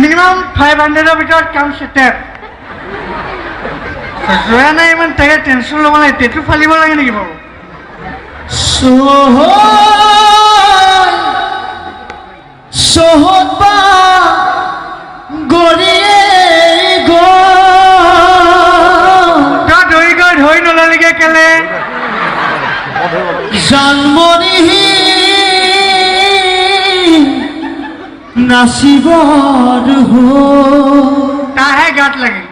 Minimum 500 ভিতৰত কাম সেটেপ যোৱা নাই ইমান তাকে টেনশ্যন ল'ব নাই টেটু ফালিব লাগে নেকি বাৰু সহত বা গৰিয়ে ধৰি গৈ ধৰি নললিগে কেলে জানমনি নাচিবৰ তাহে গাত লাগিল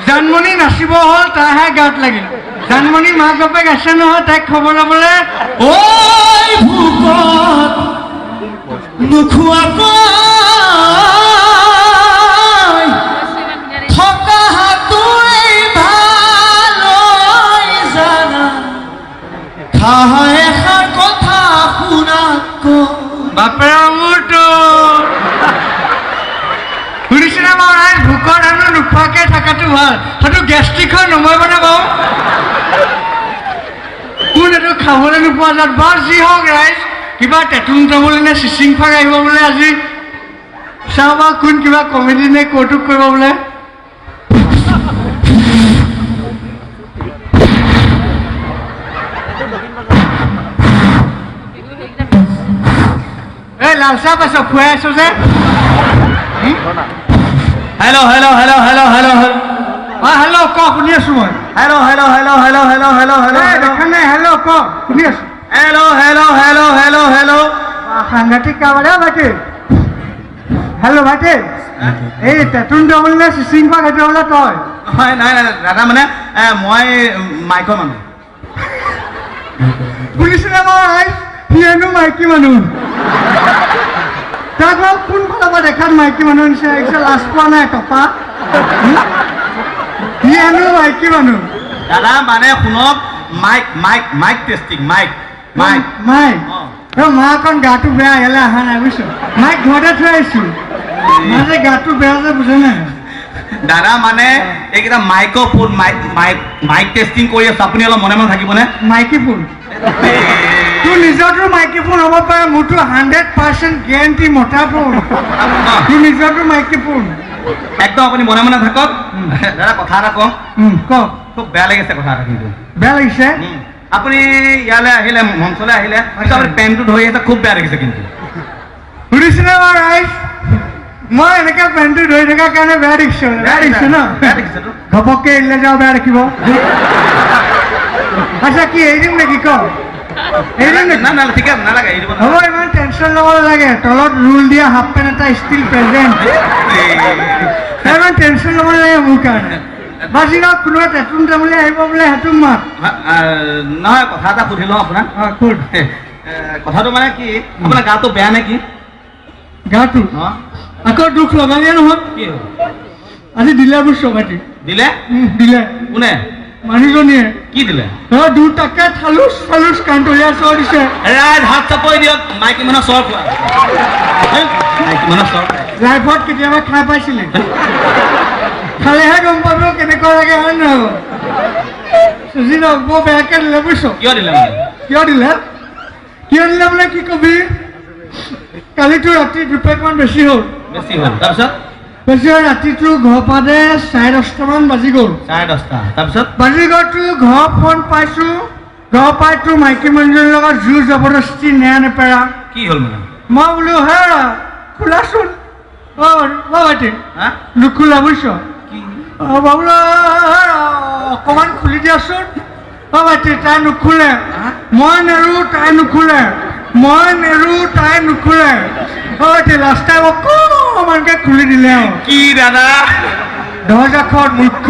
জানমণি নাচিব হ'ল তাহে গাত লাগিল জানমণি মাক বাপেক আছে নহয় তাইক খবৰ ল'বলৈ ঐ ভোকত নোখোৱাকৈ থকা হাতুৰে ভালৈ জানা খাই এষাৰ কথা শুনাকৈ বাপেৰা মোৰতো শুনিছিলে বাৰু ৰাইজ ভোকত আৰু নোখোৱাকৈ থকাটো ভাল সেইটো গেষ্ট্ৰিক হৈ নমৰিব নে বাৰু কোন এইটো খাবলৈ নোপোৱা যাত বাৰু যি হওক ৰাইজ কিবা টেটুন যাবলৈ নে চিচিং ফাক আহিব বোলে আজি চাওঁ বাৰু কোন কিবা কমেডি নে কৌতুক কৰিব বোলে এই লাল চাহ পাইছ খুৱাই আছো যে hello' hello' hello' hello' hello' hello' অঁ হেল্ল' ক শুনি আছো মই hello' hello' hello' hello' hello' hello' hello' দেখা নাই হেল্ল' ক শুনি আছো hello' hello' hello' hello' hello' সাংঘাতিক কাবাৰে ভাইটি হেল্ল' ভাইটি এই টেটুন যাবলৈ নে চিচিং ফাক সেইটো বোলে তই হয় নাই নাই দাদা মানে মই মাইকৰ মানুহ শুনিছিলে বাৰু ৰাইজ সি হেনো মাইকী মানুহ তাক বাৰু কোনফালৰ পৰা দেখাত মাইকী মানুহ নিচিনা লাগিছে লাজ পোৱা নাই টপা সি হেনো মাইকী মানুহ দাদা মানে শুনক mic Mike Mike testing mic Mike mic মা অকণ গাটো বেয়া ইয়ালৈ অহা নাই বুজিছ মাইক ঘৰতে থৈ আহিছো মাজে গাটো বেয়া যে বুজা নাই দাদা মানে এইকেইটা মাইকৰ phone mike Mike Mike testing কৰি আছো আপুনি অলপ মনে মনে থাকিবনে মাইকী ফোন তোৰ নিজৰটো মাইকী ফোন হ'ব পাৰে মোৰতো 100% গেৰেণ্টি মতা ফোন তোৰ নিজৰটো মাইকী ফোন একদম আপুনি মনে মনে থাকক দাদা কথা এটা কওঁ ক খুব বেয়া লাগিছে কথা এটা কিন্তু বেয়া লাগিছে আপুনি ইয়ালৈ আহিলে মঞ্চলৈ আহিলে আপুনি পেণ্টটো ধৰি আছে খুব বেয়া লাগিছে কিন্তু শুনিছিলে বাৰু ৰাইজ মই এনেকৈ পেণ্টটো ধৰি থকাৰ কাৰণে বেয়া দেখিছোঁ ন বেয়া দেখিছেতো ঘপককৈ এৰিলে যাওঁ বেয়া দেখিব আচ্ছা কি এৰি দিম নেকি ক ঠিক আছে নালাগে এৰিব হ'ব ইমান টেনশ্যন ল'ব নালাগে তলত ৰুল দিয়া হাফ পেণ্ট এটা ষ্টিল প্ৰেজেণ্ট ইমান টেনশ্যন ল'ব নালাগে মোৰ কাৰণে বাজি ন কোনোবা টেটুন যাবলৈ আহিব বোলে সেইটো মাত নহয় কথা এটা সুধি লওঁ আপোনাক কোন কথাটো মানে কি আপোনাৰ গাটো বেয়া নে কি গাটো আকৌ দুখ লগালিয়ে নহয় কি আজি দিলে বুজিছ ভাইটি দিলে দিলে কোনে মানুহজনীয়ে কি দিলে 2 টকা থালুচ থালুচ কান্তলীয়া চৰ দিছে ৰাইজ হাত চাপৰি দিয়ক মাইকী মানুহৰ চৰ খোৱা মাইকী মানুহৰ চৰ লাইফত কেতিয়াবা খাই পাইছিলে খালেহে গম পাব কেনেকুৱা লাগে হয় নহয় চুজি বৰ বেয়াকে দিলে বুজিছ কিয় দিলে কিয় দিলে বোলে কি কবি কালিতো ৰাতি 2 পেকমান বেছি হ'ল তাৰপিছত বেছি হ'ল ৰাতিটো ঘৰ পাওঁতে 10:30মান বাজি গ'ল 10:30 তাৰপিছত বাজি গ'লতো ঘৰ ফোন পাইছোঁ ঘৰ পাইতো মাইকী মানুহজনীৰ লগত জোৰ জবৰদস্তি নেৰা নেপেৰা কি হ'ল মানে মই বোলো হে খোলাচোন ভাইটি নুখোলা বুজিছ বোলো অকণমান খুলি দিয়াচোন ভাইটি তাই নুখোলে মই নেৰো তাই নুখোলে ভাইটি লাষ্ট টাইম অকণমানকৈ খুলি দিলে আৰু কি দাদা দৰ্জাখন মুখ্য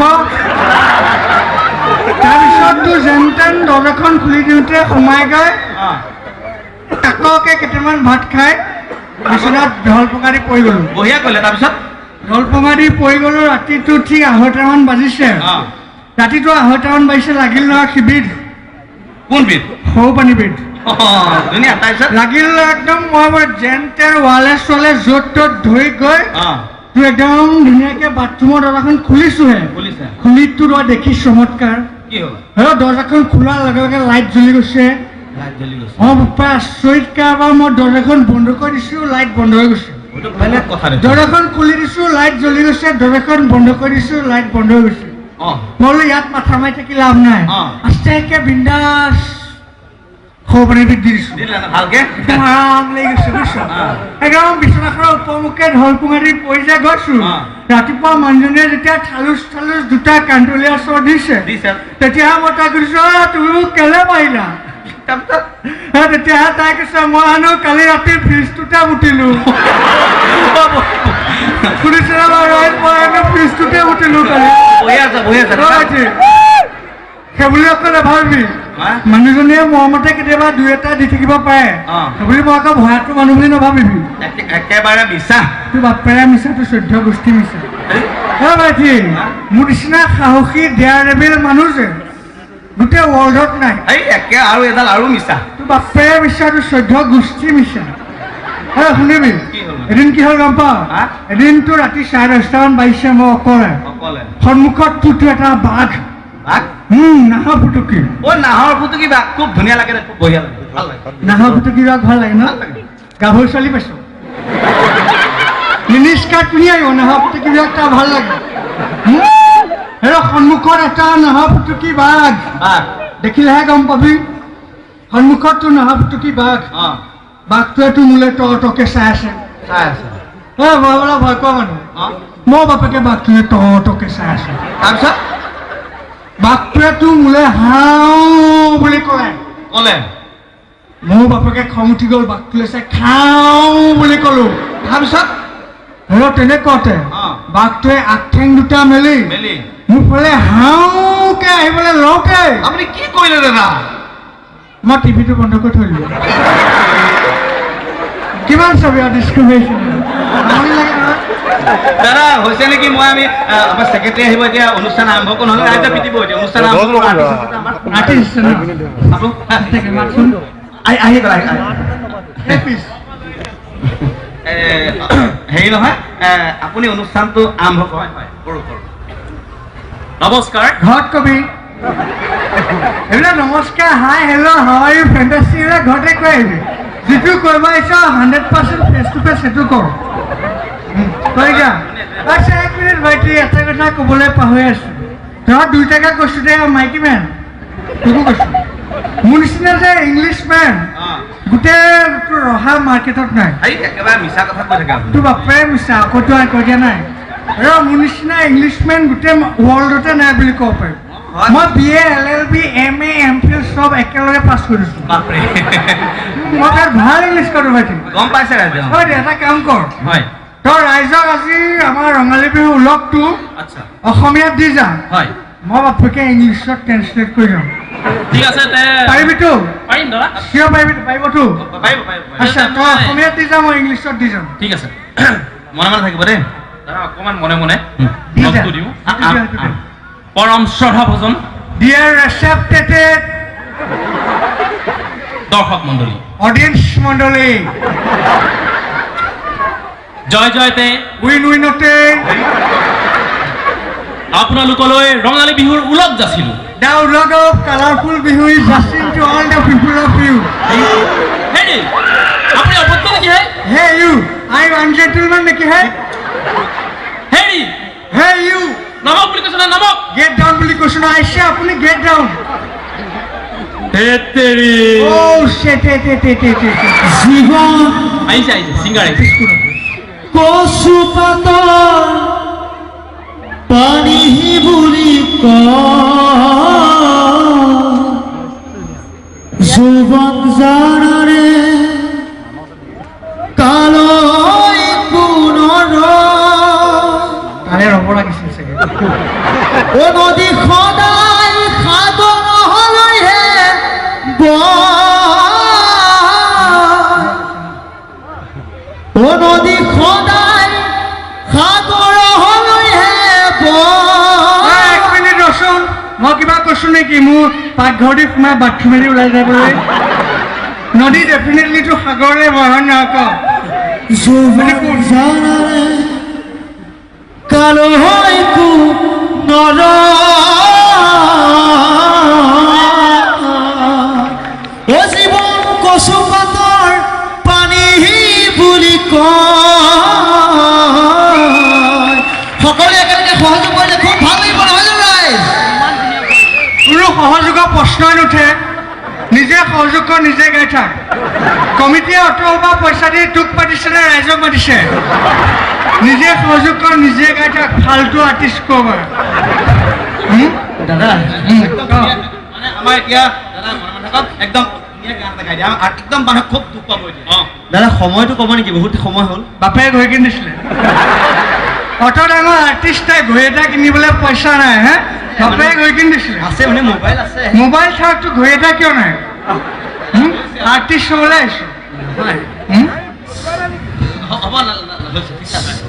তাৰপিছততো যেন তেন দৰ্জাখন খুলি দিওঁতে সোমাই গৈ তাককে কেইটামান ভাত খাই বিচনাত ঢল পঙা দি পৰি গ'লো বঢ়িয়া কৰিলে তাৰপিছত ঢল পঙা দি পৰি গ'লো ৰাতিটো ঠিক 2:30মান বাজিছে ৰাতিটো 2:30মান বাজিছে লাগিল নহয় শিবিৰ কোন বিধ সৰু পানী বিধ ধুনীয়া তাৰপিছত লাগিল একদম মই যেন তেন ৱালে চোৱালে য'ত ত'ত ধৰি গৈ তোৰ একদম ধুনীয়াকৈ বাথৰুমৰ দৰ্জাখন খুলিছোহে খুলিতো তই দেখি চমৎকাৰ কি হ'ল দৰ্জাখন খোলাৰ লগে লগে লাইট জ্বলি গৈছে আচৰিত কাৰবাৰ মই দৰ্জাখন বন্ধ কৰি দিছোঁ লাইট বন্ধ হৈ গৈছে মানে কথা দৰ্জাখন খুলি দিছোঁ লাইট জ্বলি গৈছে দৰ্জাখন বন্ধ কৰি দিছোঁ লাইট বন্ধ হৈ গৈছে মই বোলো ইয়াত মাথা মাৰি থাকি লাভ নাই আস্তাকে বিন্দাছ খবৰে দি দিছোঁ ভালকে আৰাম লাগি গৈছে বুজিছ একদম বিচনাখনৰ উপমুখে ঢলপুঙাৰি পৰি যায় গৈছোঁ ৰাতিপুৱা মানুহজনীয়ে যেতিয়া থালুচ দুটা কান্দুলীয়া চৰ দিছে তেতিয়াহে মই তাইক সুধিছোঁ তুমি মোক কেলে পাৰিলা তেতিয়াহে তাই কৈছে মই আনো কালি ৰাতি ফ্ৰিজটোতে মুতিলোঁ শুনিছে মই আনো ফ্ৰিজটোতে মুতিলোঁ কালি সেইবুলি অকল নাভাবিবি মানুহজনীয়ে মৰমতে কেতিয়াবা দুই এটা দি থাকিব পাৰে সেইবুলি মই আকৌ ভয়াটো মানুহ বুলি নাভাবিবি একেবাৰে মিছা তোৰ বাপেৰে মিছা তোৰ 14 গোষ্ঠী মিছা ভাইটি মোৰ নিচিনা সাহসী ডেয়াৰ ৰেবেল মানুহ যে গোটেই ৱৰ্ল্ডত নাই একে আৰু এডাল আৰু মিছা তোৰ বাপেৰে মিছা তোৰ 14 গোষ্ঠী মিছা শুনিবি এদিন কি হ'ল গম পাৱ এদিন তোৰ ৰাতি 10:30মান বাজিছে মই অকলে সন্মুখত তোৰ এটা বাঘ নাহৰ ফুটুকি নাহৰ ফুটুকি বাঘ খুব ধুনীয়া লাগে খুব বঢ়িয়া লাগে ভাল লাগে নাহৰ ফুটুকি বাঘ ভাল লাগে ন গাভৰু ছোৱালী পাইছ মিনি স্কাৰ্ট পিন্ধি আহিব নাহৰ ফুটুকি বাঘ তাৰ ভাল লাগে সন্মুখত এটা নাহৰ ফুটুকি বাঘ দেখিলেহে গম পাবি সন্মুখত তোৰ নাহৰ ফুটুকি বাঘ বাঘটোৱে তোৰ মোলৈ টকে চাই আছে মই বোলে ভয় কোৱা মানুহ মই বাপেকে বাঘটোৱে টকে চাই আছো তাৰপিছত বাঘটোৱে তোৰ মোলৈ হাও বুলি ক'লে মোৰ বাপেকে খং উঠি গ'ল বাঘটোলৈ চাই খাওঁ বুলি ক'লো তাৰপিছত তেনেকুৱাতে বাঘটোৱে আগঠেং দুটা মেলি মোৰ ফালে হাওকে আহিবলৈ লওঁতে আপুনি কি কৰিলে দাদা মই টিভিটো বন্ধ কৰি থৈ দিলোঁ কিমান চাবি আৰু ডিছক্ৰিমিনেশ্যন দাদা হৈছে নেকি মই আমি আমাৰ ছেক্ৰেটাৰী আহিব এতিয়া অনুষ্ঠান আৰম্ভ কৰোঁ নহ'লে ৰাইজে পিটিব এতিয়া অনুষ্ঠান আৰম্ভ হেৰি নহয় আপুনি অনুষ্ঠানটো আৰম্ভ কৰোঁ নমস্কাৰ ঘৰত কবি এইবিলাক নমস্কাৰ hi hello' how are you fantastic এইবিলাক ঘৰতে কৈ আহিবি যিটো কৰিব আহিছ 100% ফেচ টু ফেচ সেইটো কৰ কৈ যা আচ্ছা 1 মিনিট ভাইটি এটা কথা ক'বলৈ পাহৰি আছোঁ তই 2 টাকা কৈছোঁ দে মাইকী মেন তোকো কৈছোঁ মোৰ নিচিনা যে ইংলিছ মেন গোটেই তোৰ ৰহা মাৰ্কেটত নাই একেবাৰে মিছা কথা কৈ থাকে তোৰ বাপেৰে মিছা আকৌ তই কৈ দিয়া নাই মোৰ নিচিনা ইংলিছমেন গোটেই ৱৰ্ল্ডতে নাই বুলি ক'ব পাৰিম মই BA LLB MA MPhil চব একেলগে পাছ কৰিছোঁ মই তাত ভাল ইংলিছ কৰোঁ ভাইটি গম পাইছে ৰাইজে এটা কাম কৰ তই ৰাইজক আজি আমাৰ ৰঙালী বিহু উলগটো অসমীয়াত দি যা মই বাপেকে ইংলিছত ট্ৰেন্সলেট কৰি যাম ঠিক আছে পাৰিবিতো পাৰিম দাদা কিয় পাৰিবতো আচ্ছা তই অসমীয়াত দি যা মই ইংলিছত দি যাম ঠিক আছে মনে মনে থাকিব দেই দাদা অকণমান মনে মনে দিওঁ পৰম শ্ৰদ্ধা ভজন ডিয়াৰ ৰেচেপ্টেড দৰ্শক মণ্ডলী অডিয়েন্স মণ্ডলী জয় জয়তে উইনতে আপোনালোকলৈ ৰঙালী বিহুৰ উলগ যাচিলোঁ The ulog of colorful bihu is destined to all the people of you. Hey, আপনি অপত্য নাকি হে? Hey you, I am ungentleman নাকি হে? Hey you, নামক বুলি কৈছ না নামক? Get down বুলি কৈছ না আইছে আপুনি get down. তেতেৰি Oh shit জীবন আইছে সিঙ্গাৰ আইছে কসুপাতৰ পানী বুলি যৌবন জানাৰে কালৈ পুনৰ তাৰে ৰ'ব লাগিছিল চাগে অ নদী সদায় সাগৰ হলৈহে অ নদী সদায় সাগৰ হলৈহে এক মিনিট ৰচোন মই কিবা কৈছোঁ নেকি মোৰ পাকঘৰতে সোমাই বাথৰুমেদি ওলাই যাবলৈ নদী ডেফিনেটলিটো সাগৰলৈ হয় নকওঁ কালো হয়তো নৰ জীৱন কচু পাতৰ পানী বুলি কয় কৰ নিজে গাই থাক কমিটিয়ে অতবা পইচা দি তোক পাতিছে নে ৰাইজক মাতিছে নিজে সহযোগ কৰ নিজে গাই থাক ফালতু আৰ্টিষ্ট কবৰ দাদা মানে আমাৰ এতিয়া দাদা মনে মনে থাকক একদম ধুনীয়া গান এটা গাই দিয়া একদম মানুহ খুব দুখ পাব এতিয়া দাদা সময়টো ক'ব নেকি বহুত সময় হ'ল বাপে ঘড়ী কিনিছিলে অত ডাঙৰ আৰ্টিষ্ট তাই ঘড়ী এটা কিনিবলৈ পইচা নাই হে বাপে ঘড়ী কিনি দিছিলে আছে মানে মোবাইল আছে মোবাইল চাওঁতো ঘড়ী এটা কিয় নাই আৰ্টিষ্ট হ'বলৈ আহিছো হ'ব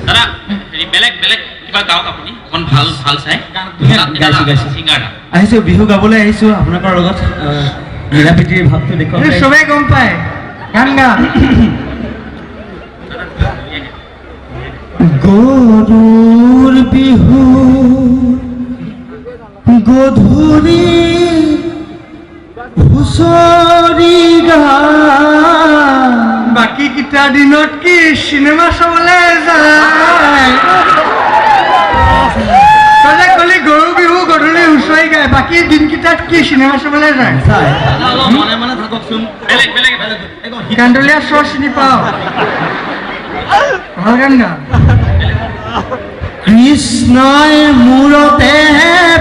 দাদা হেৰি বেলেগ বেলেগ কিবা গাওক আপুনি অকণ ভাল ভাল চাই ছিংগাৰ আহিছো বিহু গাবলৈ আহিছো আপোনালোকৰ লগত মিলা প্ৰীতিৰ ভাৱটো দেখুৱাব চবেই গম পায় গান গা গৰুৰ বিহু গধূলি হুঁচৰি গায় বাকী কেইটা দিনত কি চিনেমা চাবলৈ যায় তলে কলি গৰু বিহু গধূলি হুঁচৰি গায় বাকী দিনকেইটাত কি চিনেমা চাবলৈ যায় মনে মনে থাককচোন বেলেগ বেলেগ কান্দলীয়া চৰ চিনি পাওঁ ভাল গান গা কৃষ্ণই মূৰতে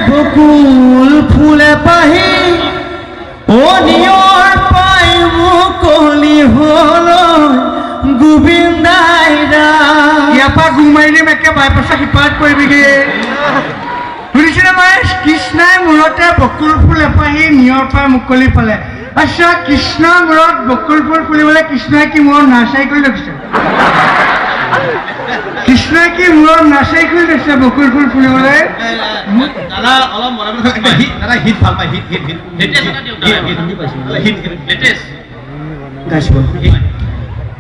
বকুল ফুলে পাহি অনিয়ৰ পাই মুকলি হ'ল গোবিন্দাই ইয়াৰ পৰা গুম মাৰি দিম একে বাইপাছৰ সিপাৰত পৰিবিগে শুনিছিলে মই কৃষ্ণই মূৰতে বকুল ফুল এপাহি নিয়ৰ পৰা মুকলি ফালে আচ্ছা কৃষ্ণৰ মূৰত বকুল ফুল ফুলিবলৈ কৃষ্ণই কি মূৰত নাৰ্চাৰী কৰি ৰাখিছে কৃষ্ণই কি মূৰত নাৰ্চাৰী কৰি ৰাখিছে বকুল ফুল ফুলিবলৈ দাদা অলপ মনে মনে থাকক হিট দাদা হিট ভাল পায় hit hit hit hit latest গাইছো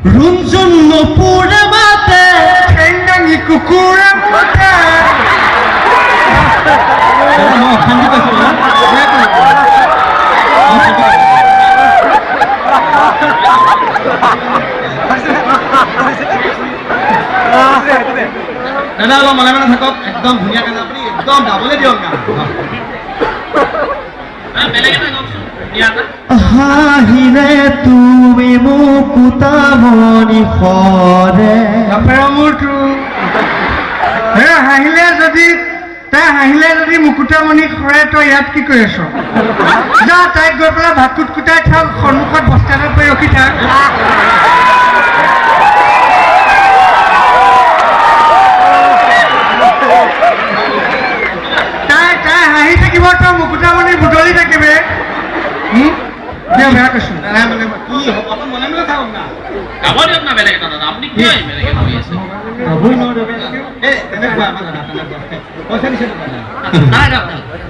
ৰুমজুন নপুৰে মাতে ঠেংদাঙি কুকুৰে মাতে মই অশান্তি পাইছো দাদা অলপ মনে মনে থাকক একদম ধুনীয়া গান আপুনি একদম গাবলৈ দিয়ক গান বেলেগ এটা গাওকচোন হাঁহিলে তুমি মুকুতামণি সৰে বাপেৰ মোৰটো হাঁহিলে যদি তাই হাঁহিলে যদি মুকুতামণি সৰে তই ইয়াত কি কৰি আছ যা তাইক গৈ পেলাই ভাত কুটকুটাই থাক সন্মুখত বস্তা এটাত পৰি ৰখি থাক তাই তাই হাঁহি থাকিব তই মুকুতামণি বুটলি থাকিবি বেয়া কৈছো দাদা মানে কি হ'ব অকণ মনে মনে থাকক না গাব দিয়ক না বেলেগ এটা দাদা আপুনি কি বেলেগ এটা কৰি আছে গাবই নোৱাৰো তেনেকুৱা আমাৰ দাদা তেনেকুৱা পইচা দিছে দাদা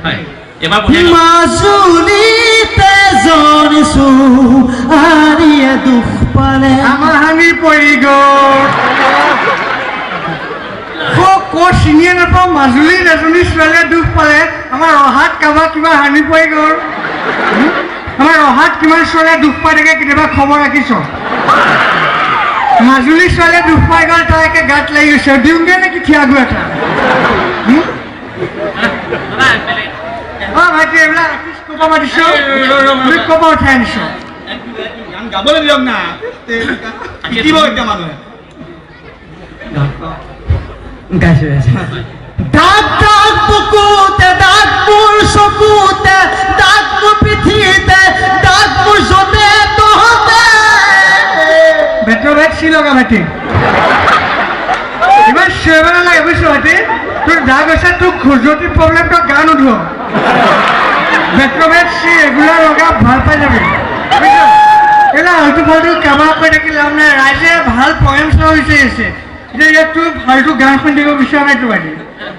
হয় এবাৰ বঢ়িয়া মাজুলীতে জনিছো আৰিয়ে দুখ পালে আমাৰ হানি পৰি গ'ল ক'ত চিনিয়ে নাপাওঁ মাজুলীত এজনী ছোৱালীয়ে দুখ পালে আমাৰ অহাত কাৰোবাৰ কিবা হানি পৰি গ'ল আমাৰ অহাত কিমান ছোৱালীয়ে দুখ পাই থাকে কেতিয়াবা খবৰ ৰাখিছ মাজুলী ছোৱালীয়ে দুখ পাই গ'ল তাই একে গাত লাগি গৈছে দিওঁগে নেকি থিয়াগু এটা ভাইটি এইবিলাক ক'ব মাতিছো তুমি ক'ব উঠাই আনিছ গান গাবলৈ দিয়ক না শিকিব এতিয়া মানুহে গাইছো গাইছো দাগ দাগ বুকুতে দাগ মোৰ চকুতে দাগ মোৰ পিঠিতে দাগ মোৰ য'তে তহঁতে বেটৰ বেট চি লগা ভাইটি ইমান চিঞৰিব নালাগে বুজিছ ভাইটি তোৰ দাগ হৈছে তোৰ খজুৱতি প্ৰব্লেম তই গা নোধোৱ বেটৰ বেট চি ৰেগুলাৰ লগা ভাল পাই যাবি বুজিছ এইবিলাক আল্টু ফাল্টু কাবাৰ কৰি থাকি লাভ নাই ৰাইজে ভাল পয়েম চাব বিচাৰিছে এতিয়া ইয়াত তোৰ ফাল্টু গান শুনি দিব বিচৰা নাই তোৰ ভাইটি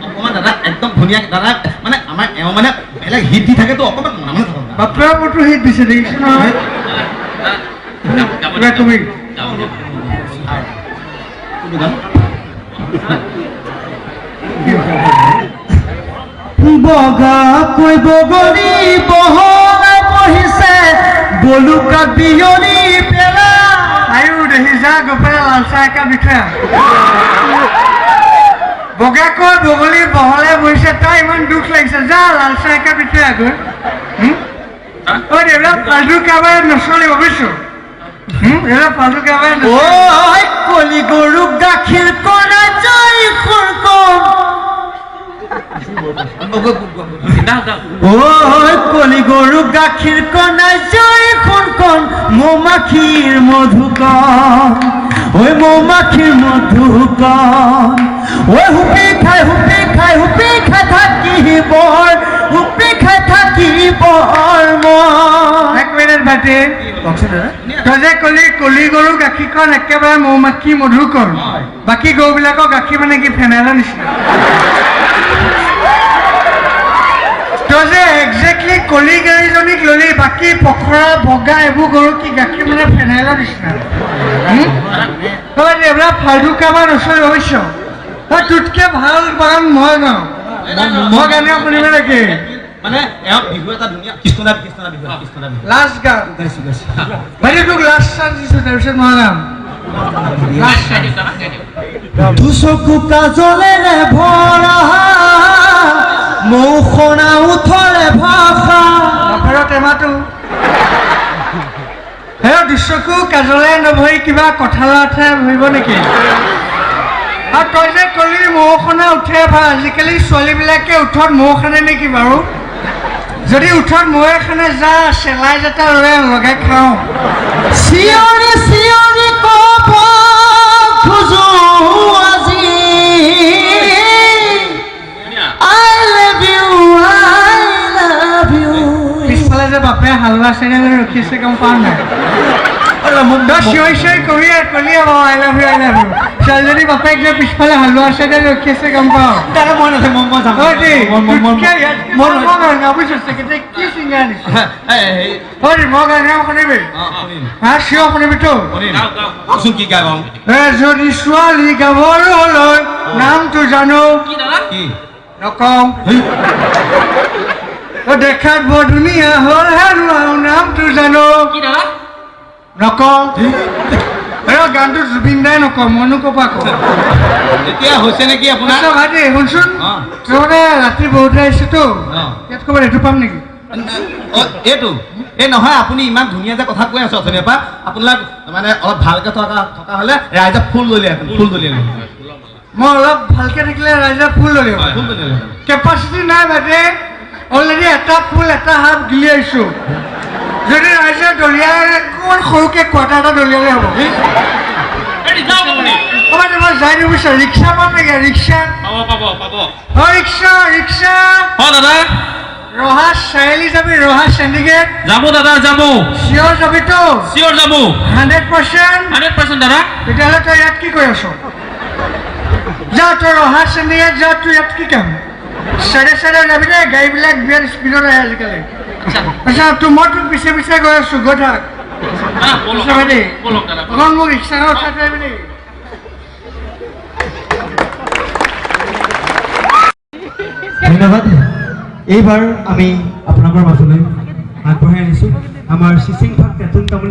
অকণমান দাদা একদম ধুনীয়া দাদা মানে আমাৰ এওঁ মানে বেলেগ হিট দি থাকেতো অকণমান মনে মনে থাকক বাপেৰৰ ওপৰতো হিট দিছে দেখিছ নহয় কিবা তুমি বগাকৈ বগৰী বহলাই বহিছে বলুকা বিয়লি পেলা আয়ো দেখি যা গৈ পেলাই লাল চাহ একাপ দি থৈ আহ বগাকৈ বগলী বহলাই বহিছে তাই ইমান দুখ লাগিছে যা লাল চাহ একাপ দি থৈ আহ গৈ ঐ এইবিলাক ফাল্টু কাৰবাৰ নচলিব বুজিছো এইবিলাক ফাল্টু কাৰবাৰ ঐ কলি গৰুক গাখীৰ কৰা জয় খৰকম ঐ কলি গৰুক গাখীৰ কনা জয় খৰকম মৌমাখিৰ মধুকণ ঐ মৌমাখিৰ মধুকণ ঐ হুপি খাই থাকিব এক মিনিট ভাইটি তই যে কলি গৰু গাখীৰখন একেবাৰে মৌমাখি মধুকৰ বাকী গৰুবিলাকৰ গাখীৰ মানে কি ফেনাইলৰ নিচিনা তই যে একজেক্টলি কলি গাড়ীজনীক ললি বাকী পখৰা বগা এইবোৰ গৰু কি গাখীৰ মানে ফেনাইলৰ নিচিনা তই এইবিলাক ফাল্টু কাৰবাৰ নচলিব বুজিছ তোতকে ভাল বাগান মই গাওঁ মই গানে শুনিব নেকি মানে এওঁ বিহু এটা ধুনীয়া কৃষ্ণদা বিহু লাষ্ট গান ভাইটি তোক লাষ্ট চান্স দিছোঁ তাৰপিছত মই গাম দুচকু কাজলেৰে ভৰা মৌসনা উঠৰে ভাষা টেমাটো হে দুচকু কাজলে নভৰি কিবা কঁঠালতহে ভৰিব নেকি আৰু তই যে কলি মৌখনা উঠে ভাল আজিকালি ছোৱালীবিলাকে উঠত মৌ খানে নেকি বাৰু যদি উঠত মৌ এখানে যা চেলাই এটা লৈ লগাই খাওঁ চিঞৰি চিঞৰি ক'ব খোজো আজি I love you পিছফালে যে বাপে হালোৱা চেনেল ৰখি আছে গম পাওঁ নাই চিঞৰি চিঞৰি কলি আই লাভ ইউ ছোৱালীজনী বাপেক যে পিছফালে হালোৱা চেনেল ৰখি আছে গম পাওঁ কি চিঙা নিছে মই গানে শুনিবি হা চিঞৰ শুনিবিতো যদি ছোৱালী গাভৰুলৈ নামটো জানো নকওঁ দেখাত বৰ ধুনীয়া হ'ল হেনো নামটো জানো নকওঁ গানটো জুবিন দাই নকওঁ মইনো ক'পা কওঁ এতিয়া হৈছে নেকি আপোনাৰ ভাইটি শুনচোন তই মানে ৰাতি বহুত আহিছোতো ইয়াত ক'ৰবাত এইটো পাম নেকি এইটো এই নহয় আপুনি ইমান ধুনীয়া যে কথা কৈ আছো অথনিৰ পৰা আপোনাক মানে অলপ ভালকে থকা হ'লে ৰাইজে ফুল দলিয়াই মই অলপ ভালকে থাকিলে ৰাইজে ফুল দলিয়াব কেপাচিটি নাই ভাইটি অলৰেডি এটা ফুল এটা হাত গিলি আহিছোঁ যদি ৰাইজে দলিয়াই অকণমান সৰুকে কোৱাটা এটা দলিয়ালে হ'ব মই যাই নিবিচাৰোঁ ৰিক্সা পাম নেকি ৰিক্সা ৰিক্সা দাদা ৰহা চাৰিআলি যাবি ৰহা চেণ্ডিগেট যাবো দাদা যাবো চিয়ৰ যাবিতো চিয়ৰ যাবো 100% দাদা তেতিয়াহ'লে তই ইয়াত কি কৰি আছ যা তই ৰহা চেণ্ডিগেট যা তই ইয়াত কি কাম চাইডে যাবি দে গাড়ীবিলাক বিৰাট স্পীডত আহে আজিকালি আচ্ছা মই তোক পিছে পিছে গৈ আছোঁ গৈ থাক অকণ মোক ৰিক্সাখন উঠাই থৈ আহিবি নেকি ধন্যবাদ এইবাৰ আমি আপোনালোকৰ মাজলৈ আগবঢ়াই আনিছোঁ আমাৰ চিচিং ভাগ তেতুন তামুলী